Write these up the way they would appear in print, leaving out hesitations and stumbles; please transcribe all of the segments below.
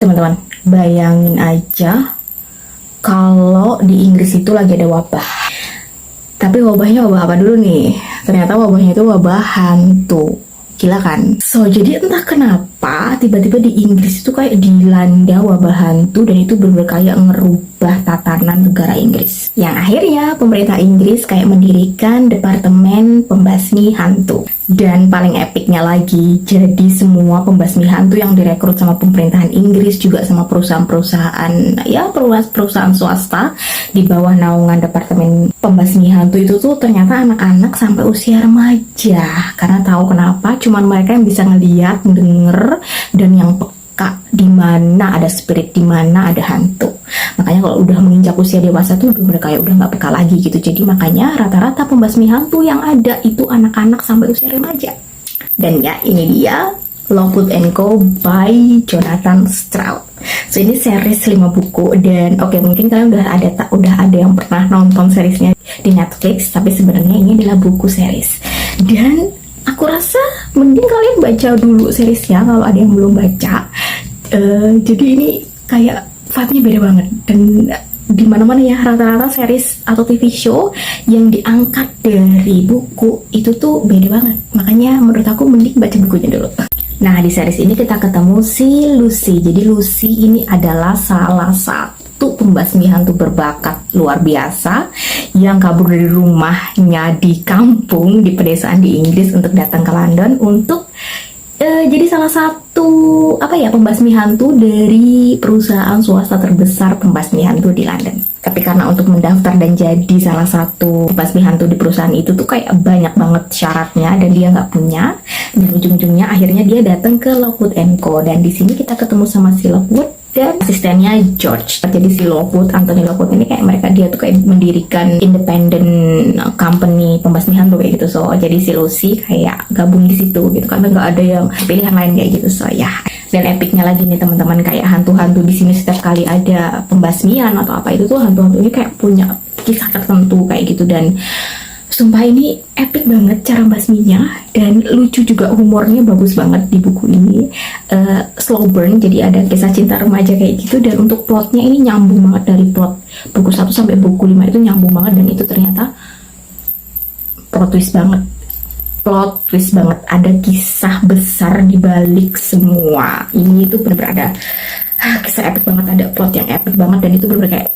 Teman-teman, bayangin aja kalau di Inggris itu lagi ada wabah. Tapi wabahnya wabah apa dulu nih? Ternyata wabahnya itu wabah hantu. Gila kan? So, jadi entah kenapa tiba-tiba di Inggris itu kayak dilanda wabah hantu dan itu bener-bener kayak ngerubah tatanan negara Inggris. Yang akhirnya pemerintah Inggris kayak mendirikan Departemen Pembasmi Hantu. Dan paling epicnya lagi, jadi semua pembasmi hantu yang direkrut sama pemerintahan Inggris juga sama perusahaan-perusahaan, ya perusahaan swasta di bawah naungan Departemen Pembasmi Hantu itu tuh ternyata anak-anak sampai usia remaja. Karena tahu kenapa? Cuman mereka yang bisa ngeliat, mendenger, dan yang peka di mana ada spirit, di mana ada hantu. Makanya kalau udah menginjak usia dewasa tuh bener-bener kayak udah nggak peka lagi gitu. Jadi makanya rata-rata pembasmi hantu yang ada itu anak-anak sampai usia remaja. Dan ya ini dia Lockwood & Co by Jonathan Stroud. So ini series 5 buku dan oke, mungkin kalian udah ada yang pernah nonton seriesnya di Netflix, tapi sebenarnya ini adalah buku series. Dan aku rasa mending kalian baca dulu seriesnya kalau ada yang belum baca. Jadi ini kayak vibe-nya beda banget, dan di mana-mana ya rata-rata series atau TV show yang diangkat dari buku itu tuh beda banget. Makanya menurut aku mending baca bukunya dulu. Nah, di series ini kita ketemu si Lucy. Jadi Lucy ini adalah salah satu pembasmi hantu berbakat luar biasa yang kabur dari rumahnya di kampung di pedesaan di Inggris untuk datang ke London untuk jadi salah satu pembasmi hantu dari perusahaan swasta terbesar pembasmi hantu di London. Tapi karena untuk mendaftar dan jadi salah satu pembasmi hantu di perusahaan itu tuh kayak banyak banget syaratnya dan dia nggak punya. Dan ujung-ujungnya akhirnya dia datang ke Lockwood & Co. Dan di sini kita ketemu sama si Lockwood dan asistennya George. Jadi si Lockwood, Anthony Lockwood ini kayak dia tuh kayak mendirikan independent company pembasmi hantu kayak gitu. So jadi si Lucy kayak gabung di situ gitu karena nggak ada yang pilihan lain kayak gitu. So ya. Dan epicnya lagi nih teman-teman, kayak hantu-hantu di sini setiap kali ada pembasmian atau apa itu tuh hantu-hantunya kayak punya kisah tertentu kayak gitu. Dan sumpah ini epic banget cara basminya, dan lucu juga, humornya bagus banget di buku ini. Slow burn, jadi ada kisah cinta remaja kayak gitu, dan untuk plotnya ini nyambung banget dari plot buku 1 sampai buku 5 itu nyambung banget, dan itu ternyata plot twist banget. Ada kisah besar di balik semua ini, itu bener-bener ada kisah epic banget, ada plot yang epic banget, dan itu bener-bener kayak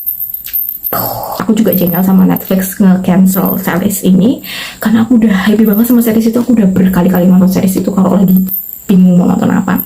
aku juga jengkel sama Netflix nge-cancel series ini karena aku udah happy banget sama series itu. Aku udah berkali-kali nonton series itu kalau lagi bingung mau nonton apa.